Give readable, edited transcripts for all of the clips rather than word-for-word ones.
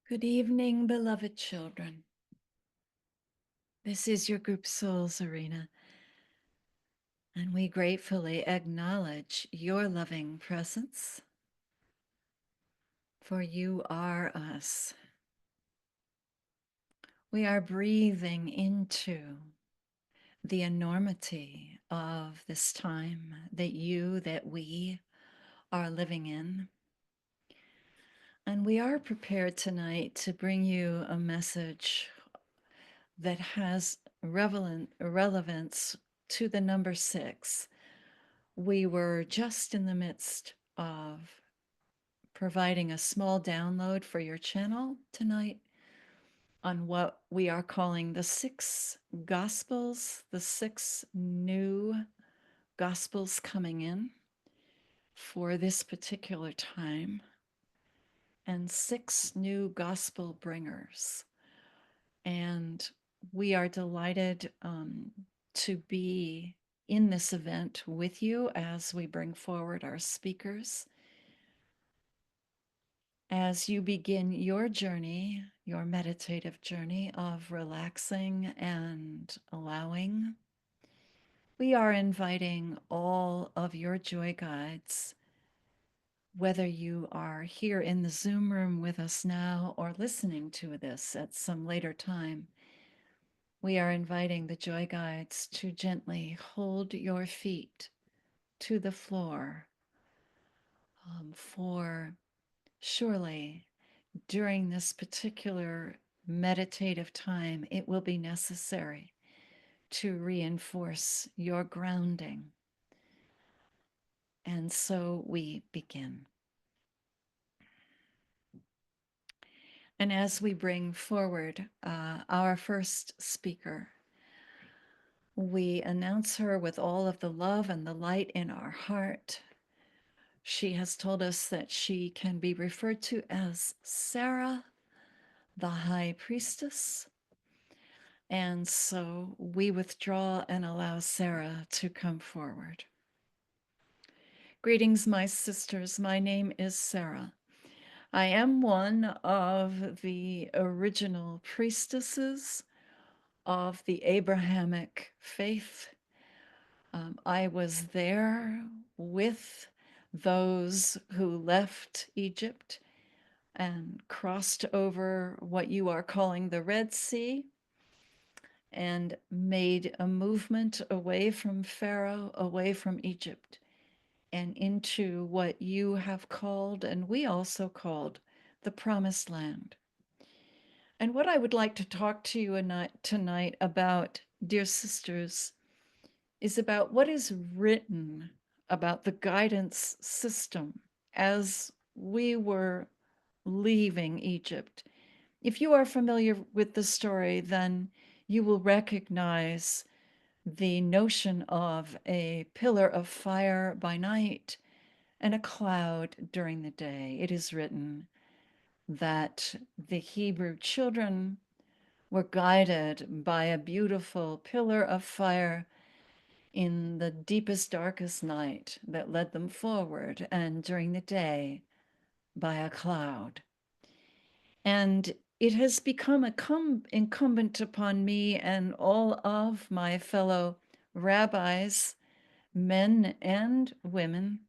Good evening, beloved children. This is your group Souls Arena, and we gratefully acknowledge your loving presence, for you are us. We are breathing into the enormity of this time that we are living in. And we are prepared tonight to bring you a message that has relevance to the number 6. We were just in the midst of providing a small download for your channel tonight on what we are calling the 6 Gospels, the 6 new Gospels coming in for this particular time, and 6 new Gospel bringers. And we are delighted to be in this event with you as we bring forward our speakers. As you begin your journey, your meditative journey of relaxing and allowing, we are inviting all of your joy guides, whether you are here in the Zoom room with us now or listening to this at some later time. We are inviting the joy guides to gently hold your feet to the floor, for surely during this particular meditative time, it will be necessary to reinforce your grounding. And so we begin. And as we bring forward our first speaker, we announce her with all of the love and the light in our heart. She has told us that she can be referred to as Sarah, the High Priestess. And so we withdraw and allow Sarah to come forward. Greetings, my sisters. My name is Sarah. I am one of the original priestesses of the Abrahamic faith. I was there with those who left Egypt and crossed over what you are calling the Red Sea and made a movement away from Pharaoh, away from Egypt, and into what you have called, and we also called, the Promised Land. And what I would like to talk to you tonight about, dear sisters, is about what is written about the guidance system as we were leaving Egypt. If you are familiar with the story, then you will recognize the notion of a pillar of fire by night and a cloud during the day. It is written that the Hebrew children were guided by a beautiful pillar of fire in the deepest, darkest night that led them forward, and during the day by a cloud. And it has become incumbent upon me and all of my fellow rabbis, men and women,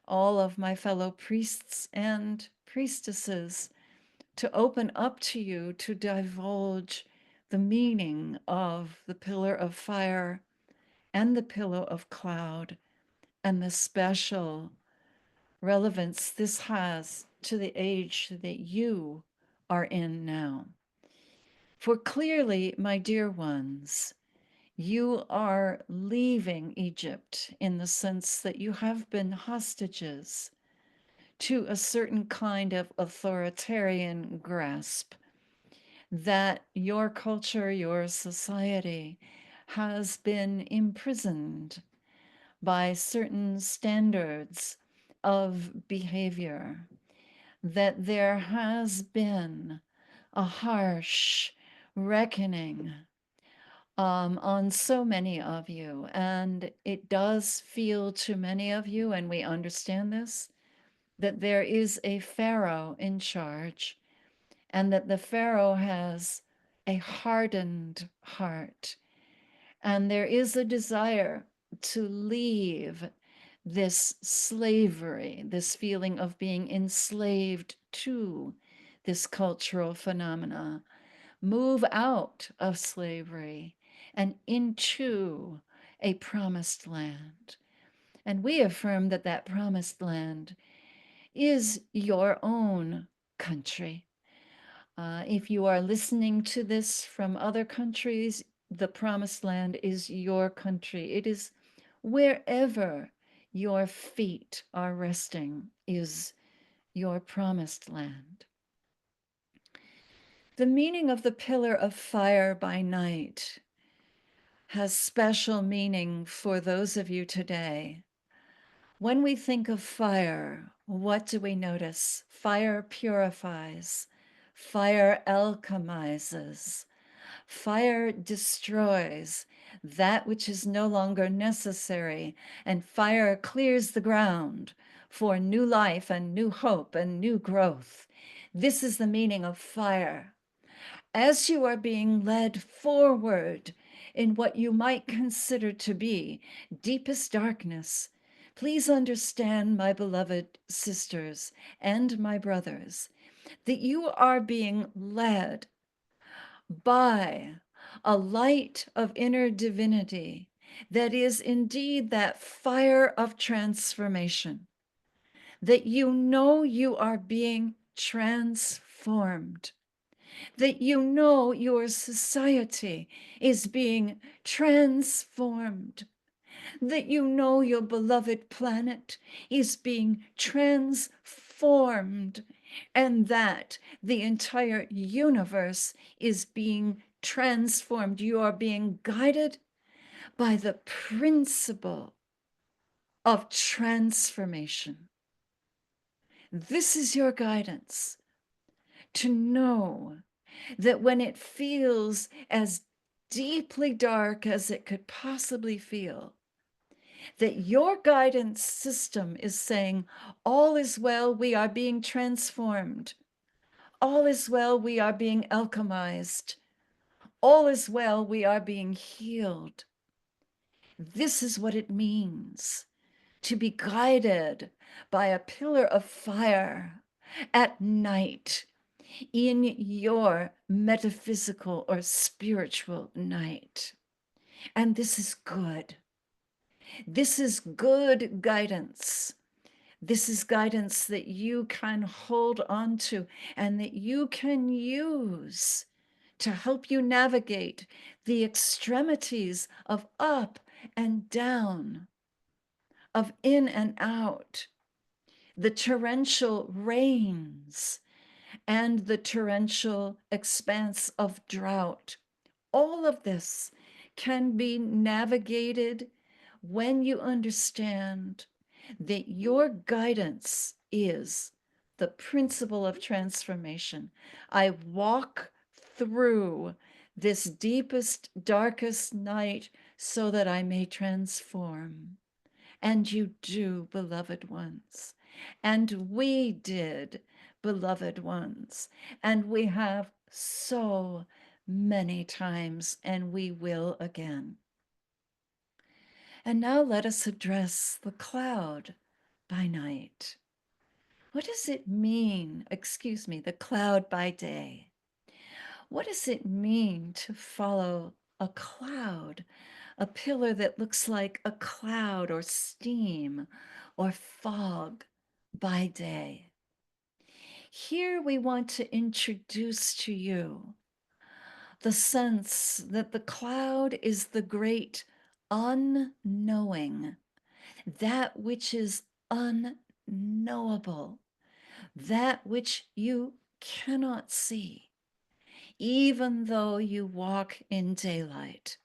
all of my fellow priests and priestesses, to open up to you to divulge the meaning of the pillar of fire and the pillar of cloud and the special relevance this has to the age that you are in now. For clearly, my dear ones, you are leaving Egypt in the sense that you have been hostages to a certain kind of authoritarian grasp that your culture, your society has been imprisoned by certain standards of behavior, that there has been a harsh reckoning on so many of you. And it does feel to many of you, and we understand this, that there is a Pharaoh in charge and that the Pharaoh has a hardened heart. And there is a desire to leave this slavery, this feeling of being enslaved to this cultural phenomena, move out of slavery and into a promised land. And we affirm that that promised land is your own country. If you are listening to this from other countries, the promised land is your country. It is wherever your feet are resting is your promised land. The meaning of the pillar of fire by night has special meaning for those of you today. When we think of fire, what do we notice? Fire purifies, fire alchemizes, fire destroys that which is no longer necessary, and fire clears the ground for new life and new hope and new growth. This is the meaning of fire. As you are being led forward in what you might consider to be deepest darkness, please understand, my beloved sisters and my brothers, that you are being led by a light of inner divinity that is indeed that fire of transformation, that you know you are being transformed, that you know your society is being transformed, that you know your beloved planet is being transformed, and that the entire universe is being transformed. You are being guided by the principle of transformation. This is your guidance, to know that when it feels as deeply dark as it could possibly feel, that your guidance system is saying, all is well, we are being transformed. All is well, we are being alchemized. All is well, we are being healed. This is what it means to be guided by a pillar of fire at night in your metaphysical or spiritual night. And this is good. This is good guidance. This is guidance that you can hold on to and that you can use to help you navigate the extremities of up and down, of in and out, the torrential rains and the torrential expanse of drought. All of this can be navigated when you understand that your guidance is the principle of transformation. I walk through this deepest, darkest night so that I may transform. And you do, beloved ones. And we did, beloved ones. And we have so many times, and we will again. And now let us address the cloud by night. What does it mean, the cloud by day? What does it mean to follow a cloud, a pillar that looks like a cloud or steam or fog by day? Here we want to introduce to you the sense that the cloud is the great unknowing, that which is unknowable, that which you cannot see, even though you walk in daylight,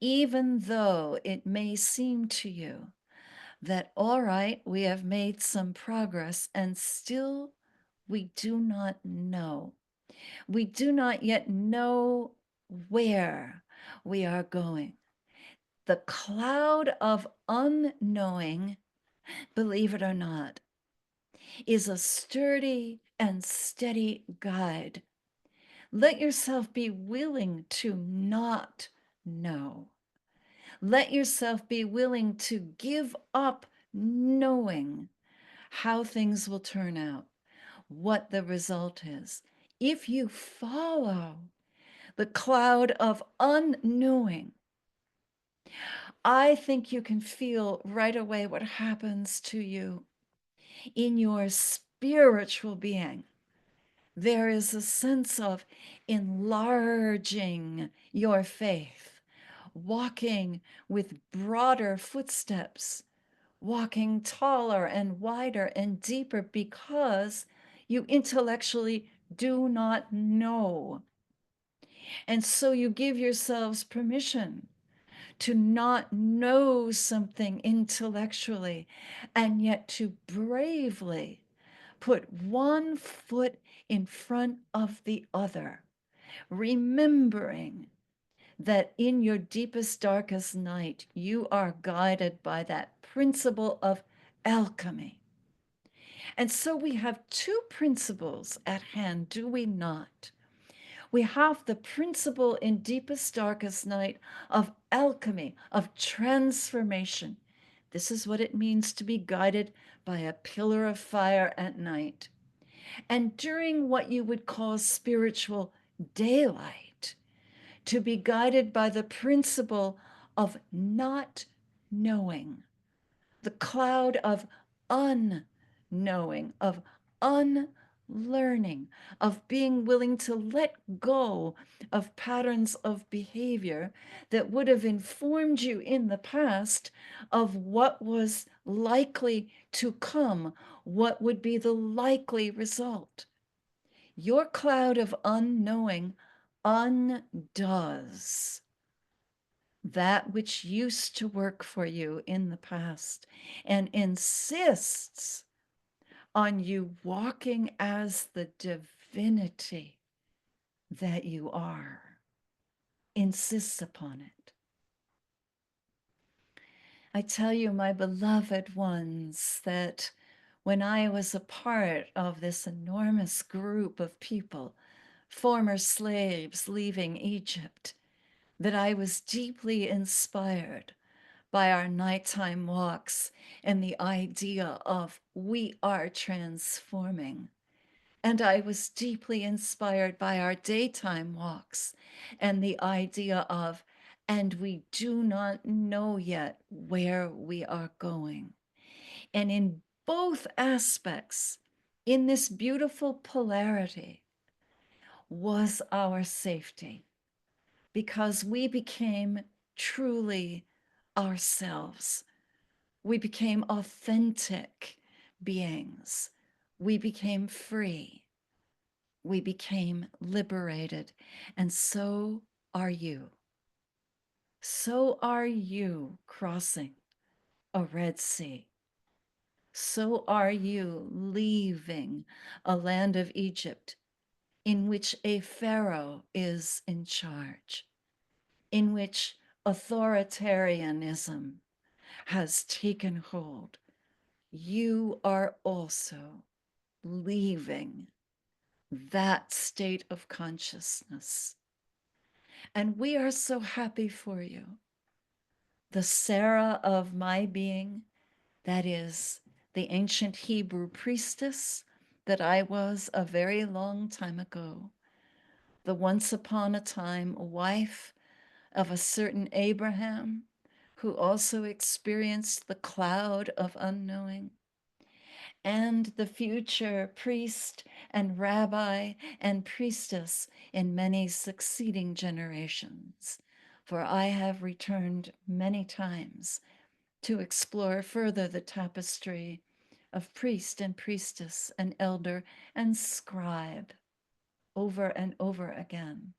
even though it may seem to you that, all right, we have made some progress and still we do not know. We do not yet know where we are going. The cloud of unknowing, believe it or not, is a sturdy and steady guide. Let yourself be willing to not know. Let yourself be willing to give up knowing how things will turn out, what the result is. If you follow the cloud of unknowing, I think you can feel right away what happens to you in your spiritual being. There is a sense of enlarging your faith, walking with broader footsteps, walking taller and wider and deeper because you intellectually do not know. And so you give yourselves permission to not know something intellectually and yet to bravely put one foot in front of the other, remembering that in your deepest, darkest night, you are guided by that principle of alchemy. And so we have two principles at hand, do we not? We have the principle in deepest, darkest night of alchemy, of transformation. This is what it means to be guided by a pillar of fire at night. And during what you would call spiritual daylight, to be guided by the principle of not knowing, the cloud of unknowing, of unlearning, of being willing to let go of patterns of behavior that would have informed you in the past of what was likely to come, what would be the likely result. Your cloud of unknowing undoes that which used to work for you in the past and insists on you walking as the divinity that you are, insists upon it. I tell you, my beloved ones, that when I was a part of this enormous group of people, former slaves leaving Egypt, that I was deeply inspired by our nighttime walks and the idea of we are transforming. And I was deeply inspired by our daytime walks and the idea of, and we do not know yet where we are going. And in both aspects, in this beautiful polarity, was our safety, because we became truly ourselves. We became authentic beings. We became free. We became liberated. And so are you. So are you crossing a Red Sea. So are you leaving a land of Egypt in which a Pharaoh is in charge, in which authoritarianism has taken hold. You are also leaving that state of consciousness. And we are so happy for you. The Sarah of my being, that is the ancient Hebrew priestess that I was a very long time ago, the once upon a time wife of a certain Abraham who also experienced the cloud of unknowing, and the future priest and rabbi and priestess in many succeeding generations. For I have returned many times to explore further the tapestry of priest and priestess and elder and scribe over and over again.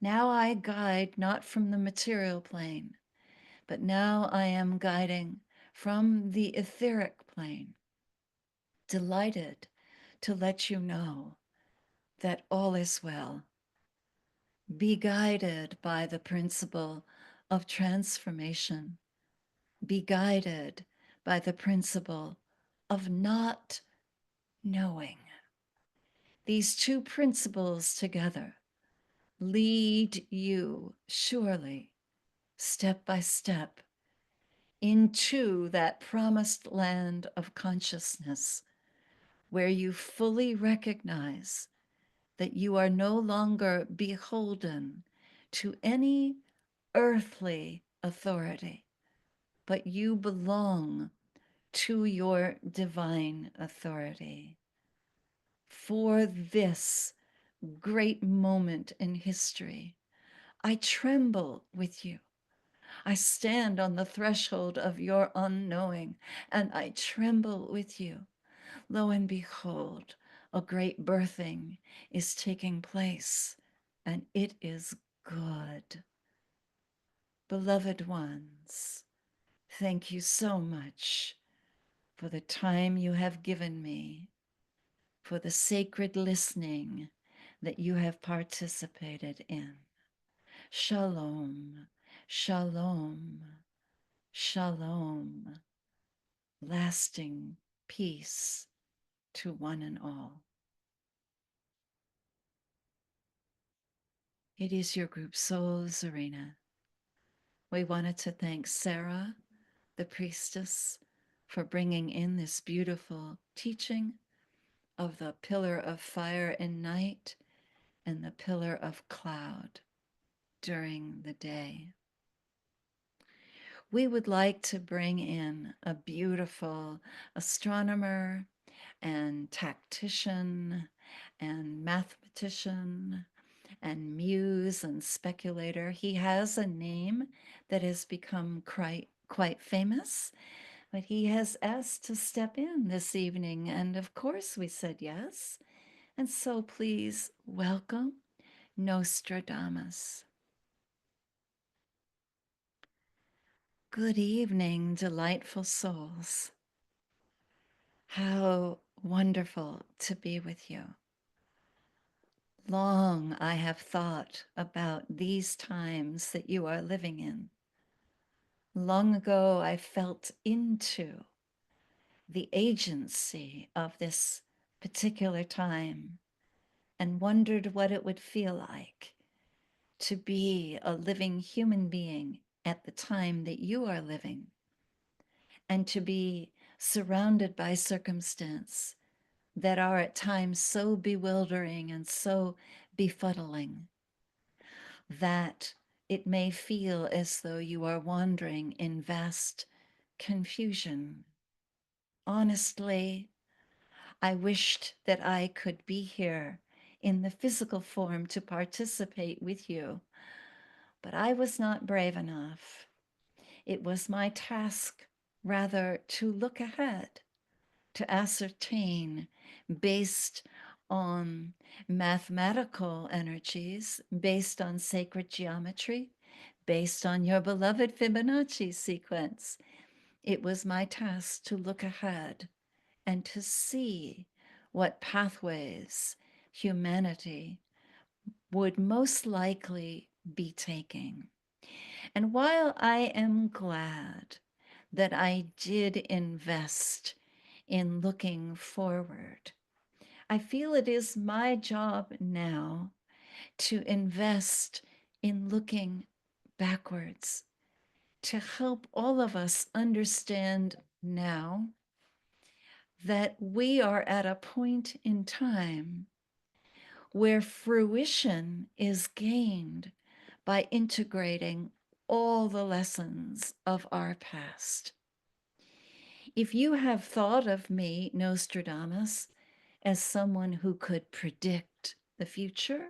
Now I guide not from the material plane, but now I am guiding from the etheric plane, delighted to let you know that all is well. Be guided by the principle of transformation. Be guided by the principle of not knowing. These two principles together lead you surely, step by step, into that promised land of consciousness where you fully recognize that you are no longer beholden to any earthly authority, but you belong to your divine authority. For this great moment in history, I tremble with you. I stand on the threshold of your unknowing, and I tremble with you. Lo and behold, a great birthing is taking place, and it is good. Beloved ones, thank you so much for the time you have given me, for the sacred listening that you have participated in. Shalom, shalom, shalom, lasting peace to one and all. It is your group Soul Zarina. We wanted to thank Sarah, the priestess, for bringing in this beautiful teaching of the pillar of fire and night and the pillar of cloud during the day. We would like to bring in a beautiful astronomer and tactician and mathematician and muse and speculator. He has a name that has become quite famous, but he has asked to step in this evening. And of course, we said yes. And so please welcome Nostradamus. Good evening, delightful souls. How wonderful to be with you. Long I have thought about these times that you are living in. Long ago, I felt into the agency of this particular time and wondered what it would feel like to be a living human being at the time that you are living and to be surrounded by circumstance that are at times so bewildering and so befuddling that it may feel as though you are wandering in vast confusion. Honestly, I wished that I could be here in the physical form to participate with you, but I was not brave enough. It was my task rather to look ahead, to ascertain based on mathematical energies, based on sacred geometry, based on your beloved Fibonacci sequence. It was my task to look ahead and to see what pathways humanity would most likely be taking. And while I am glad that I did invest in looking forward, I feel it is my job now to invest in looking backwards, to help all of us understand now that we are at a point in time where fruition is gained by integrating all the lessons of our past. If you have thought of me, Nostradamus, as someone who could predict the future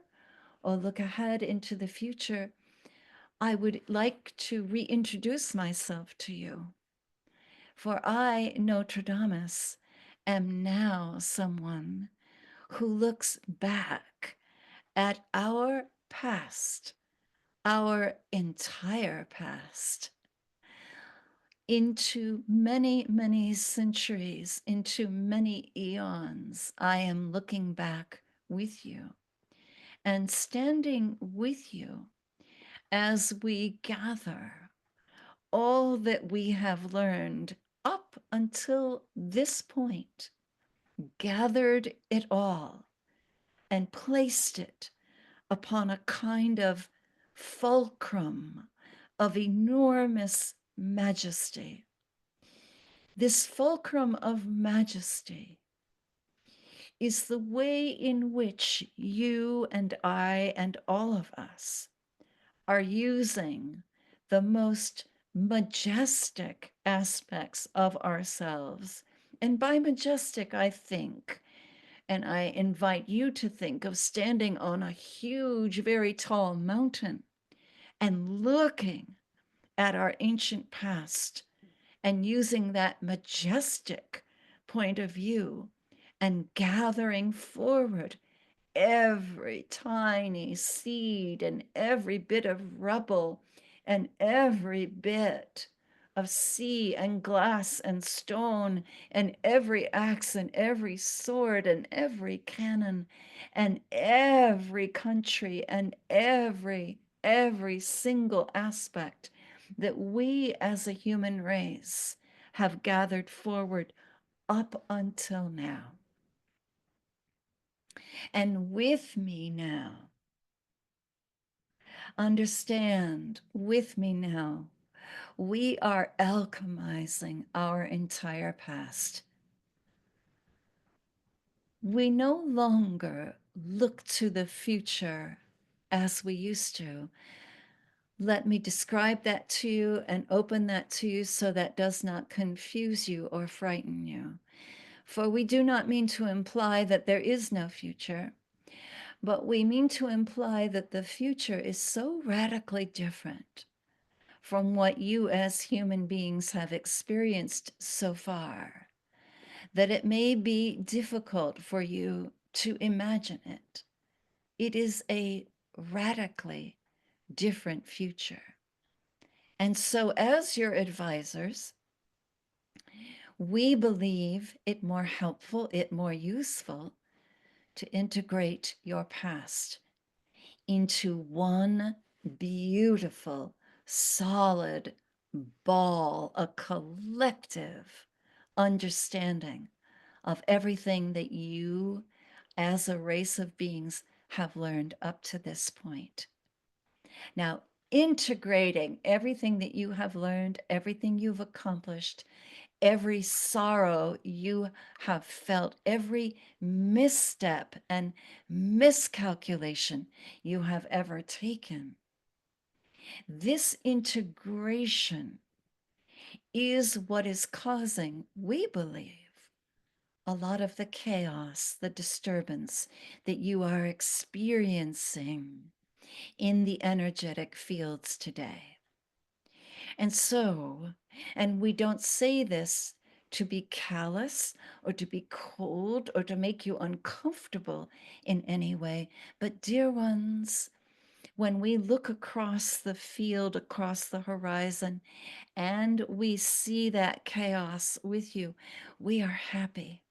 or look ahead into the future, I would like to reintroduce myself to you. For I, Nostradamus, am now someone who looks back at our past, our entire past, into many, many centuries, into many eons. I am looking back with you and standing with you as we gather all that we have learned up until this point gathered it all and placed it upon a kind of fulcrum of enormous majesty. This fulcrum of majesty is the way in which you and I and all of us are using the most majestic aspects of ourselves. And by majestic, I think, and I invite you to think of standing on a huge, very tall mountain and looking at our ancient past and using that majestic point of view and gathering forward every tiny seed and every bit of rubble and every bit of sea and glass and stone and every axe and every sword and every cannon and every country and every single aspect that we as a human race have gathered forward up until now. And with me now, understand with me now, we are alchemizing our entire past. We no longer look to the future as we used to. Let me describe that to you and open that to you so that does not confuse you or frighten you. For we do not mean to imply that there is no future, but we mean to imply that the future is so radically different from what you as human beings have experienced so far that it may be difficult for you to imagine it. It is a radically different future. And so, as your advisors, we believe it more helpful, it more useful to integrate your past into one beautiful, solid ball, a collective understanding of everything that you, as a race of beings, have learned up to this point. Now, integrating everything that you have learned, everything you've accomplished, every sorrow you have felt, every misstep and miscalculation you have ever taken. This integration is what is causing, we believe, a lot of the chaos, the disturbance that you are experiencing in the energetic fields today. And so, and we don't say this to be callous or to be cold or to make you uncomfortable in any way, but dear ones, when we look across the field, across the horizon, and we see that chaos with you, we are happy.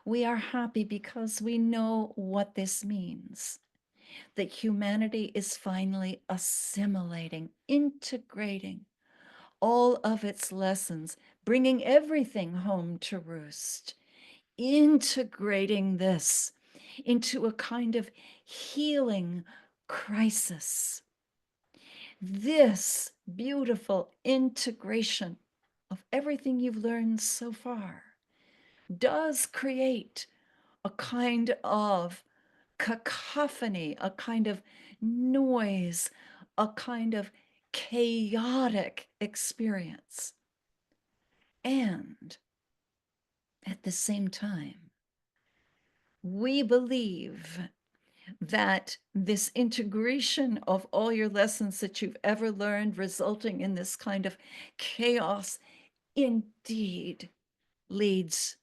We are happy because we know what this means, that humanity is finally assimilating, integrating all of its lessons, bringing everything home to roost, integrating this into a kind of healing crisis. This beautiful integration of everything you've learned so far does create a kind of cacophony, a kind of noise, a kind of chaotic experience. And at the same time, we believe that this integration of all your lessons that you've ever learned, resulting in this kind of chaos, indeed leads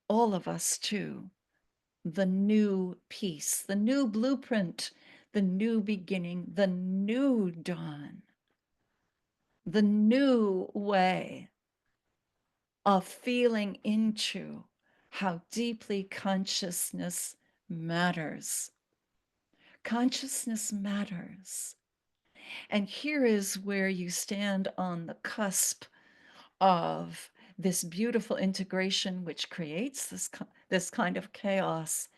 all of us to the new peace, the new blueprint, the new beginning, the new dawn, the new way of feeling into how deeply consciousness matters. Consciousness matters. And here is where you stand on the cusp of this beautiful integration which creates this kind of chaos.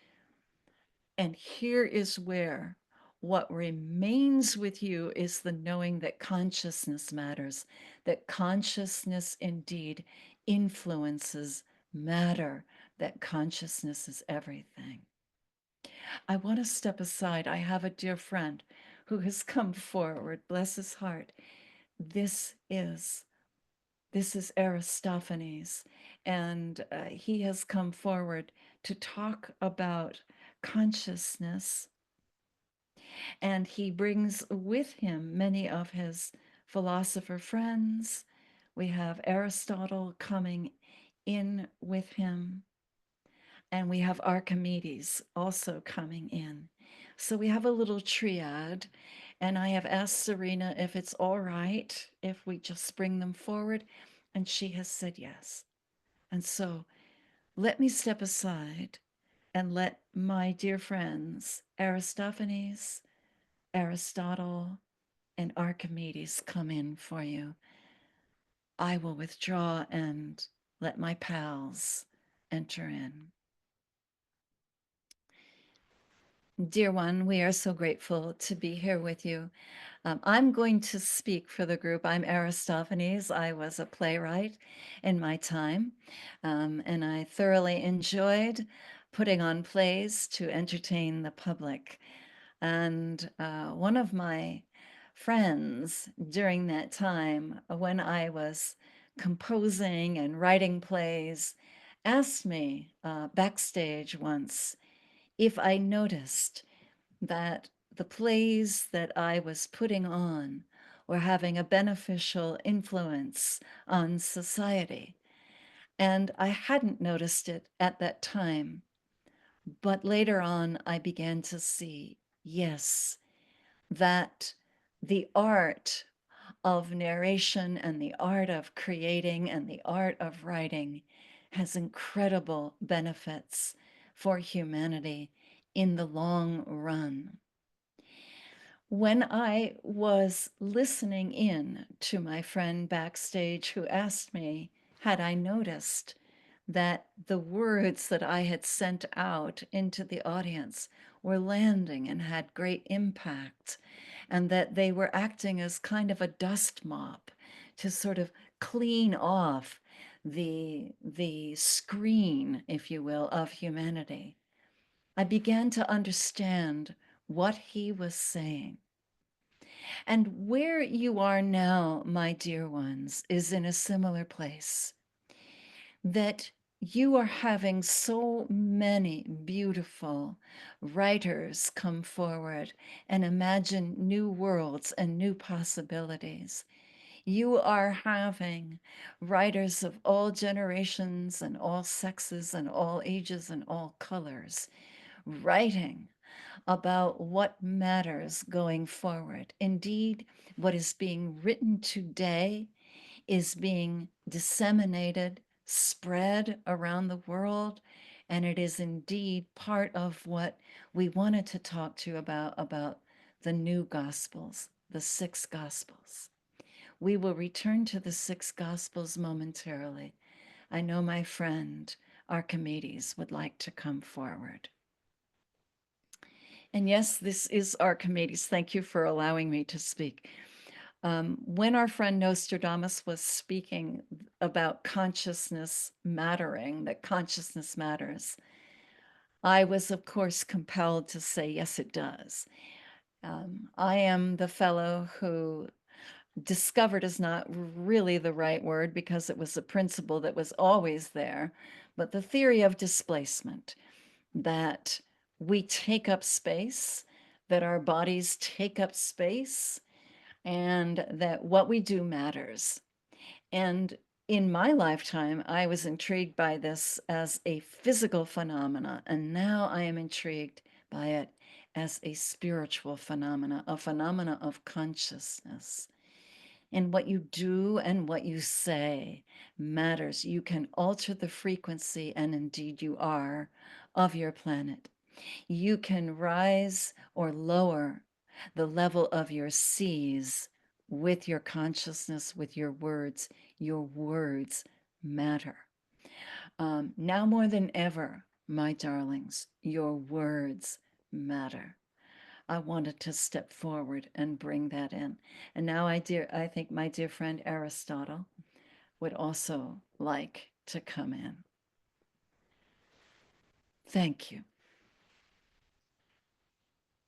And here is where what remains with you is the knowing that consciousness matters, that consciousness indeed influences matter, that consciousness is everything. I want to step aside. I have a dear friend who has come forward, bless his heart. This is this is Aristophanes, and he has come forward to talk about consciousness, and he brings with him many of his philosopher friends. We have Aristotle coming in with him, and we have Archimedes also coming in. So we have a little triad, and I have asked Serena if it's all right if we just bring them forward, and she has said yes. And so let me step aside and let my dear friends, Aristophanes, Aristotle, and Archimedes come in for you. I will withdraw and let my pals enter in. Dear one, we are so grateful to be here with you. I'm going to speak for the group. I'm Aristophanes. I was a playwright in my time, and I thoroughly enjoyed putting on plays to entertain the public. And one of my friends during that time, when I was composing and writing plays, asked me backstage once if I noticed that the plays that I was putting on were having a beneficial influence on society. And I hadn't noticed it at that time. But later on, I began to see, yes, that the art of narration and the art of creating and the art of writing has incredible benefits for humanity in the long run. When I was listening in to my friend backstage who asked me, had I noticed that the words that I had sent out into the audience were landing and had great impact, and that they were acting as kind of a dust mop to sort of clean off the screen, if you will, of humanity. I began to understand what he was saying. And where you are now, my dear ones, is in a similar place, that you are having so many beautiful writers come forward and imagine new worlds and new possibilities. You are having writers of all generations and all sexes and all ages and all colors writing about what matters going forward. Indeed, what is being written today is being disseminated, spread around the world, and it is indeed part of what we wanted to talk to you about the new gospels, the six gospels. We will return to the six gospels momentarily. I know my friend Archimedes would like to come forward. And yes, this is Archimedes. Thank you for allowing me to speak. When our friend Nostradamus was speaking about consciousness mattering, that consciousness matters, I was, of course, compelled to say, yes, it does. I am the fellow who discovered is not really the right word because it was a principle that was always there, but the theory of displacement, that we take up space, that our bodies take up space, and that what we do matters. And in my lifetime, I was intrigued by this as a physical phenomena, and now I am intrigued by it as a spiritual phenomena, a phenomena of consciousness. And what you do and what you say matters. You can alter the frequency, and indeed you are, of your planet. You can rise or lower the level of your seas with your consciousness, with your words. Your words matter. Now more than ever, my darlings, your words matter. I wanted to step forward and bring that in. And now I think my dear friend Aristotle would also like to come in. Thank you.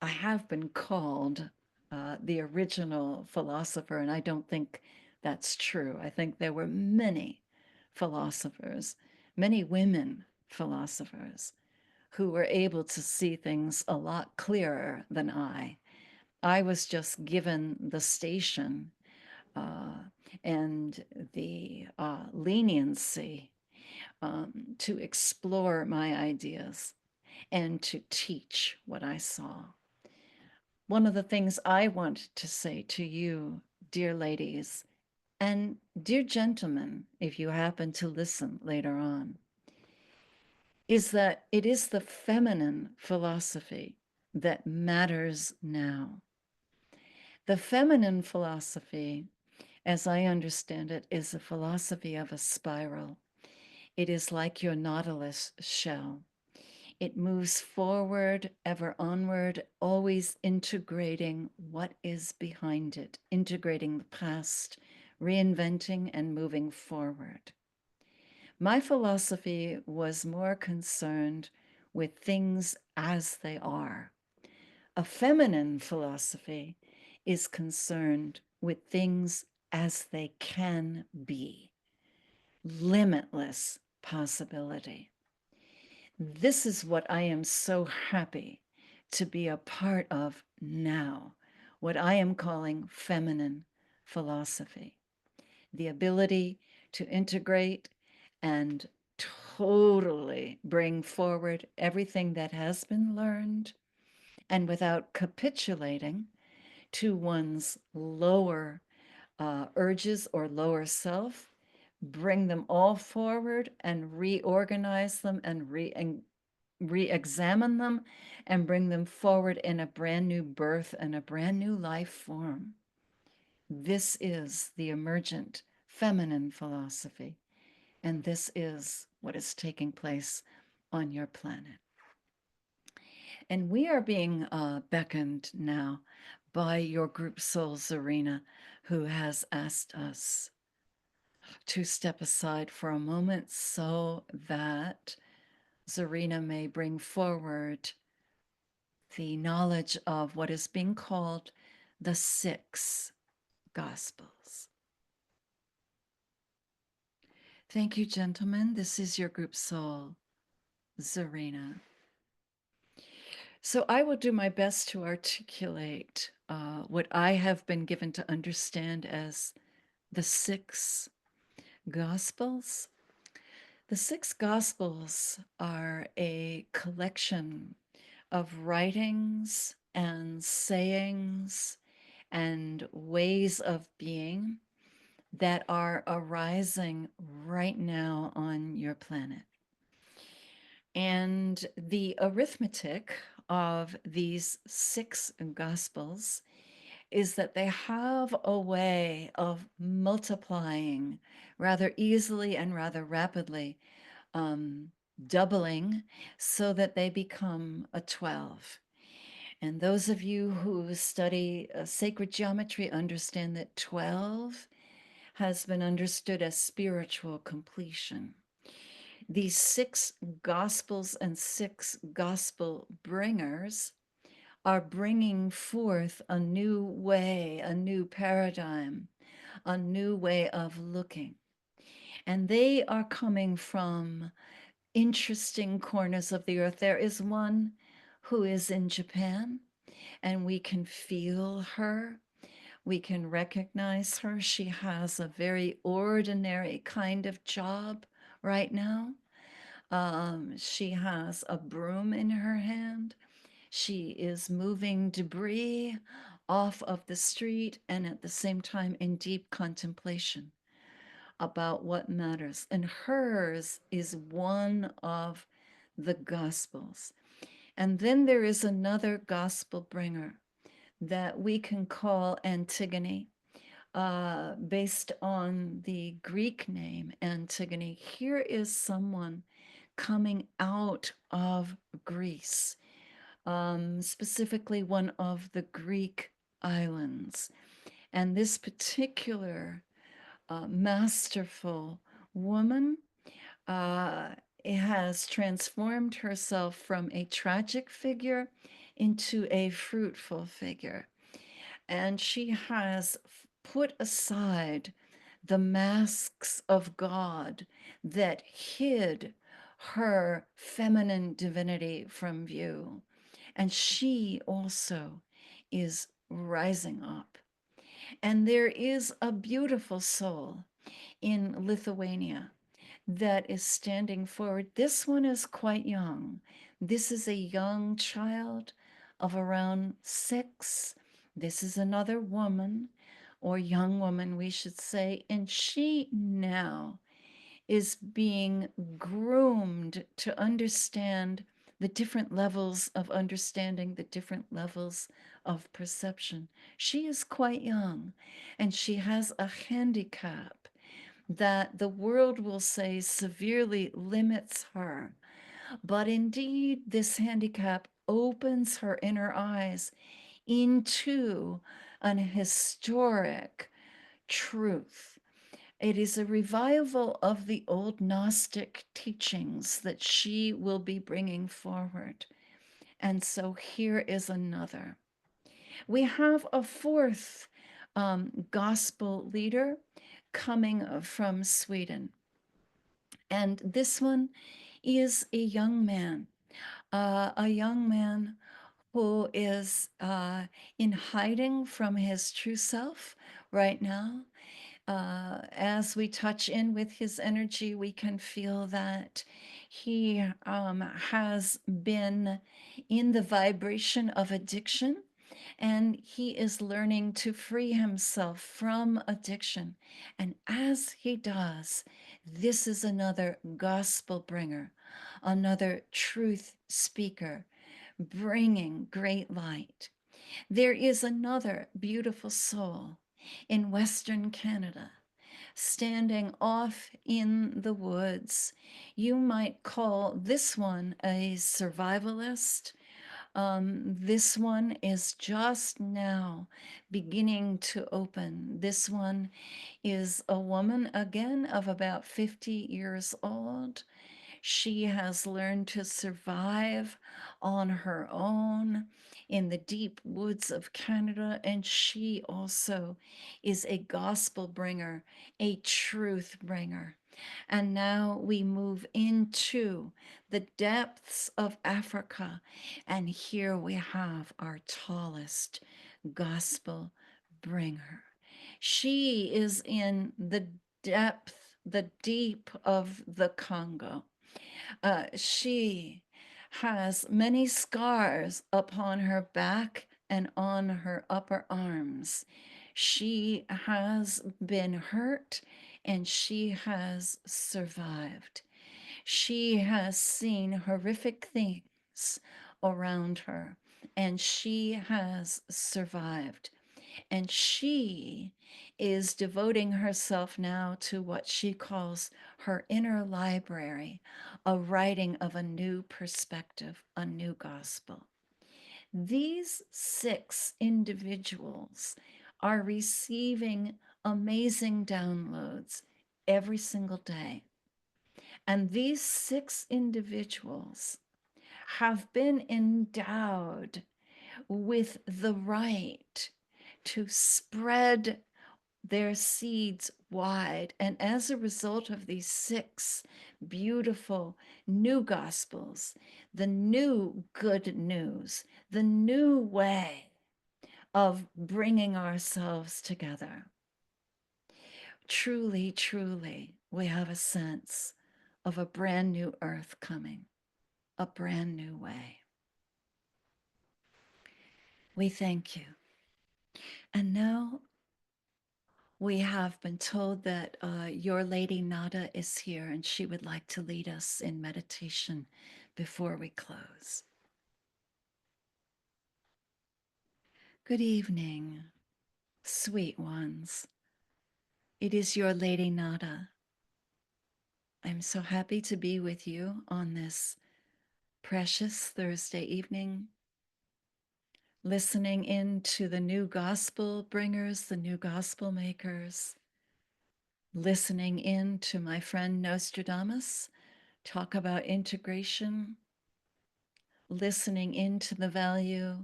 I have been called the original philosopher, and I don't think that's true. I think there were many philosophers, many women philosophers, who were able to see things a lot clearer than I. I was just given the station uh, and the leniency to explore my ideas and to teach what I saw. One of the things I want to say to you, dear ladies, and dear gentlemen, if you happen to listen later on, is that it is the feminine philosophy that matters now. The feminine philosophy, as I understand it, is a philosophy of a spiral. It is like your nautilus shell. It moves forward, ever onward, always integrating what is behind it, integrating the past, reinventing and moving forward. My philosophy was more concerned with things as they are. A feminine philosophy is concerned with things as they can be, limitless possibility. This is what I am so happy to be a part of now, what I am calling feminine philosophy. The ability to integrate and totally bring forward everything that has been learned and without capitulating to one's lower urges or lower self, bring them all forward and reorganize them and re-examine them and bring them forward in a brand new birth and a brand new life form. This is the emergent feminine philosophy, and this is what is taking place on your planet. And we are being beckoned now by your group soul, Zarina, who has asked us to step aside for a moment so that Zarina may bring forward the knowledge of what is being called the six Gospels. Thank you, gentlemen. This is your group soul, Zarina. So I will do my best to articulate what I have been given to understand as the six Gospels. The six Gospels are a collection of writings and sayings and ways of being that are arising right now on your planet. And the arithmetic of these six Gospels is that they have a way of multiplying rather easily and rather rapidly, doubling so that they become a 12. And those of you who study sacred geometry understand that 12 has been understood as spiritual completion. These six gospels and six gospel bringers are bringing forth a new way, a new paradigm, a new way of looking. And they are coming from interesting corners of the earth. There is one who is in Japan, and we can feel her. We can recognize her. She has a very ordinary kind of job right now. She has a broom in her hand. She is moving debris off of the street and at the same time in deep contemplation about what matters. And hers is one of the Gospels. And then there is another Gospel bringer that we can call Antigone. based on the Greek name Antigone. Here is someone coming out of Greece, specifically one of the Greek islands. And this particular masterful woman uh, has transformed herself from a tragic figure into a fruitful figure. And she has put aside the masks of God that hid her feminine divinity from view. And she also is rising up. And there is a beautiful soul in Lithuania that is standing forward. This one is quite young. This is a young child of around 6. This is another woman, or young woman, we should say, and she now is being groomed to understand the different levels of understanding, the different levels of perception. She is quite young, and she has a handicap that the world will say severely limits her. But indeed, this handicap opens her inner eyes into an historic truth. It is a revival of the old Gnostic teachings that she will be bringing forward. And so here is another. We have a fourth gospel leader coming from Sweden. And this one is a young man who is in hiding from his true self right now. As we touch in with his energy, we can feel that he has been in the vibration of addiction, and he is learning to free himself from addiction. And as he does, this is another gospel bringer, another truth speaker, bringing great light. There is another beautiful soul in Western Canada, standing off in the woods. You might call this one a survivalist. This one is just now beginning to open. This one is a woman, again, of about 50 years old. She has learned to survive on her own in the deep woods of Canada, and she also is a gospel bringer, a truth bringer. And now we move into the depths of Africa, and here we have our tallest gospel bringer. She is in the depth, the deep of the Congo. She has many scars upon her back and on her upper arms. She has been hurt and she has survived. She has seen horrific things around her and she has survived. And she is devoting herself now to what she calls her inner library, a writing of a new perspective, a new gospel. These 6 individuals are receiving amazing downloads every single day. And these 6 individuals have been endowed with the right to spread their seeds wide. And as a result of these 6 beautiful new gospels, the new good news, the new way of bringing ourselves together, truly, truly, we have a sense of a brand new earth coming, a brand new way. We thank you. And now we have been told that your Lady Nada is here and she would like to lead us in meditation before we close. Good evening, sweet ones. It is your Lady Nada. I'm so happy to be with you on this precious Thursday evening, listening in to the new gospel bringers, the new gospel makers, listening in to my friend Nostradamus talk about integration, listening into the value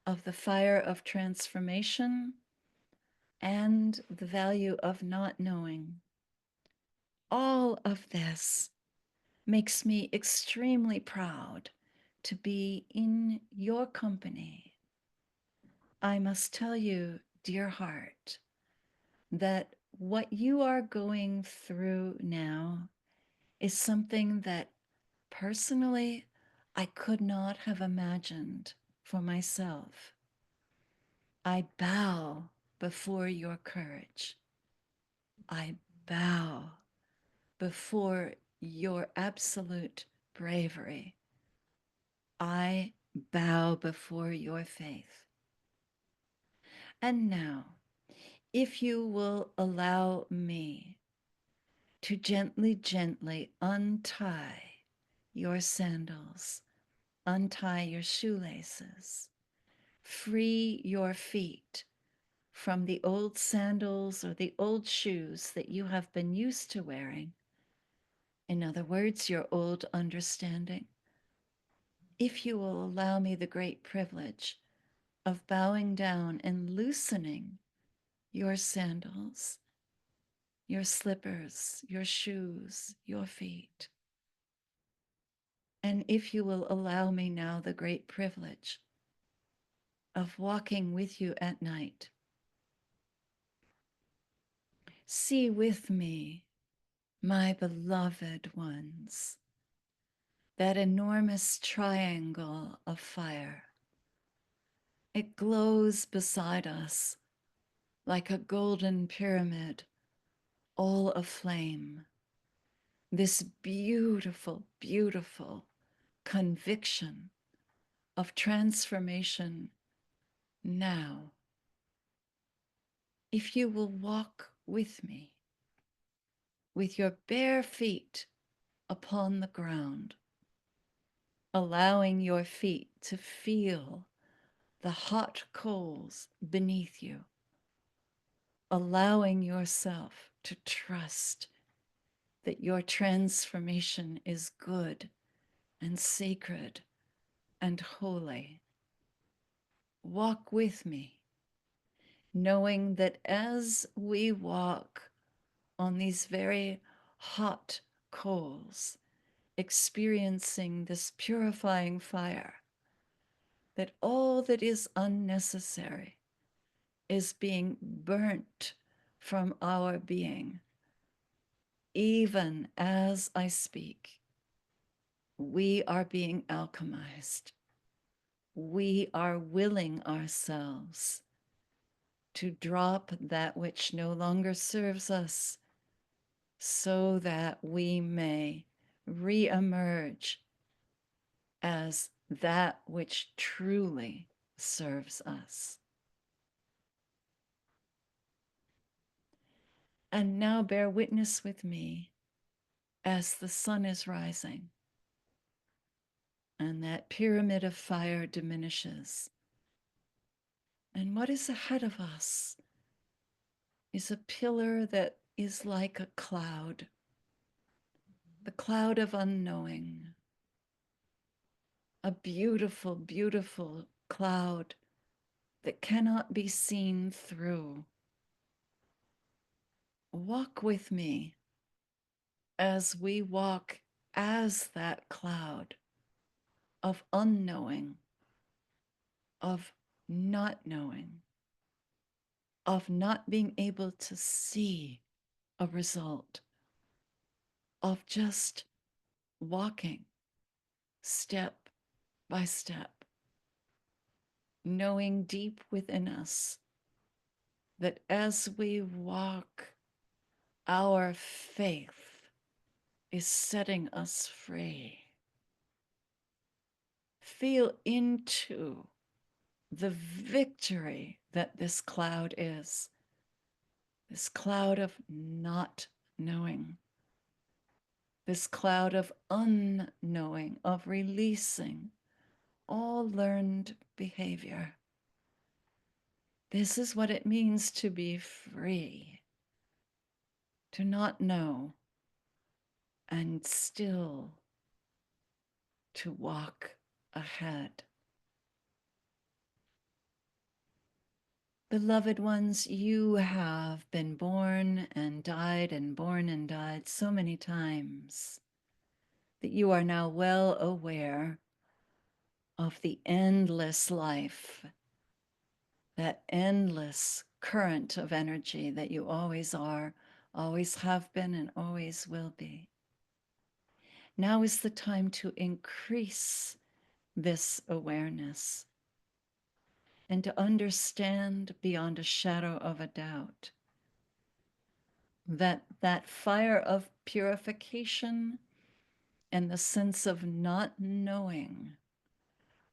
of the fire of transformation and the value of not knowing. All of this makes me extremely proud to be in your company. I must tell you, dear heart, that what you are going through now is something that personally I could not have imagined for myself. I bow before your courage. I bow before your absolute bravery. I bow before your faith. And now, if you will allow me to gently, gently untie your sandals, untie your shoelaces, free your feet from the old sandals or the old shoes that you have been used to wearing. In other words, your old understanding. If you will allow me the great privilege of bowing down and loosening your sandals, your slippers, your shoes, your feet. And if you will allow me now the great privilege of walking with you at night, see with me, my beloved ones, that enormous triangle of fire. It glows beside us like a golden pyramid, all aflame. This beautiful, beautiful conviction of transformation now. If you will walk with me, with your bare feet upon the ground, allowing your feet to feel the hot coals beneath you, allowing yourself to trust that your transformation is good and sacred and holy. Walk with me, knowing that as we walk on these very hot coals, experiencing this purifying fire, that all that is unnecessary is being burnt from our being. Even as I speak, we are being alchemized. We are willing ourselves to drop that which no longer serves us so that we may re-emerge as that which truly serves us. And now bear witness with me as the sun is rising and that pyramid of fire diminishes. And what is ahead of us is a pillar that is like a cloud, the cloud of unknowing, a beautiful, beautiful cloud that cannot be seen through. Walk with me as we walk as that cloud of unknowing, of not knowing, of not being able to see a result, of just walking step by step, knowing deep within us that as we walk, our faith is setting us free. Feel into the victory that this cloud is. this cloud of not knowing, this cloud of unknowing, of releasing all learned behavior. This is what it means to be free, to not know, and still to walk ahead. Beloved ones, you have been born and died so many times that you are now well aware of the endless life, that endless current of energy that you always are, always have been, and always will be. Now is the time to increase this awareness and to understand beyond a shadow of a doubt that that fire of purification and the sense of not knowing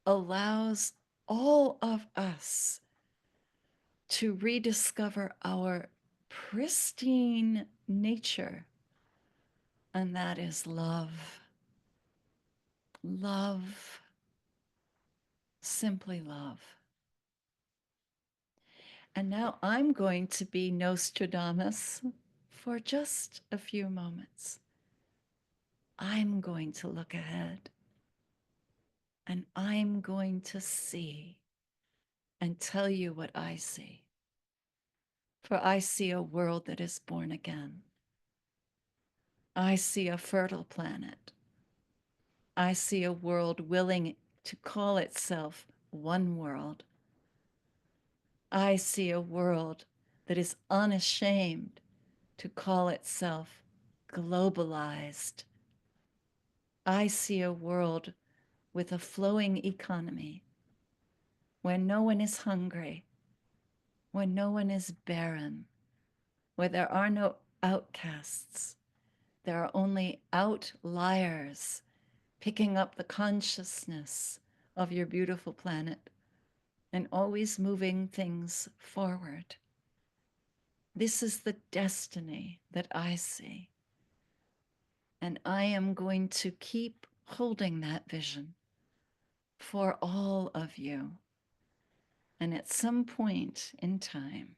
allows all of us to rediscover our pristine nature, and that is love. Love, simply love. And now I'm going to be Nostradamus for just a few moments. I'm going to look ahead and I'm going to see and tell you what I see. For I see a world that is born again. I see a fertile planet. I see a world willing to call itself one world. I see a world that is unashamed to call itself globalized. I see a world with a flowing economy where no one is hungry, where no one is barren, where there are no outcasts. There are only outliers picking up the consciousness of your beautiful planet and always moving things forward. This is the destiny that I see. And I am going to keep holding that vision for all of you. And at some point in time,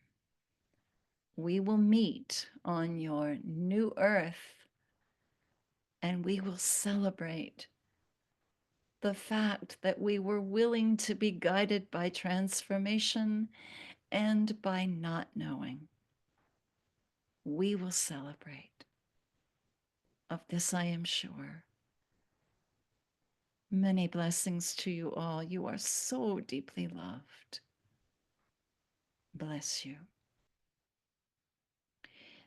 we will meet on your new earth and we will celebrate the fact that we were willing to be guided by transformation and by not knowing. We will celebrate. Of this I am sure. Many blessings to you all. You are so deeply loved. Bless you.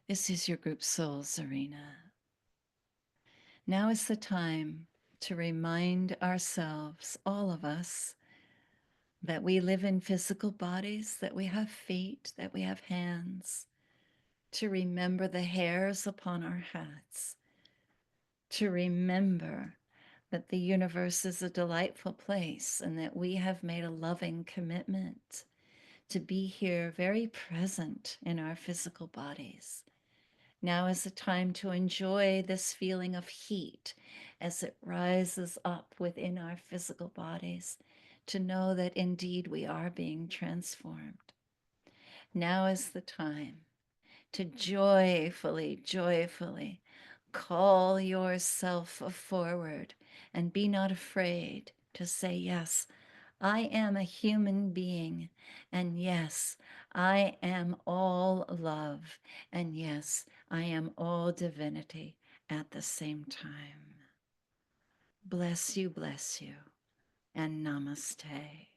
This is your group soul, Zarina. Now is the time to remind ourselves, all of us, that we live in physical bodies, that we have feet, that we have hands, to remember the hairs upon our hats, to remember that the universe is a delightful place and that we have made a loving commitment to be here very present in our physical bodies. Now is the time to enjoy this feeling of heat as it rises up within our physical bodies, to know that indeed we are being transformed. Now is the time to joyfully, joyfully call yourself forward and be not afraid to say, yes, I am a human being, and yes, I am all love, and yes, I am all divinity at the same time. Bless you, and namaste.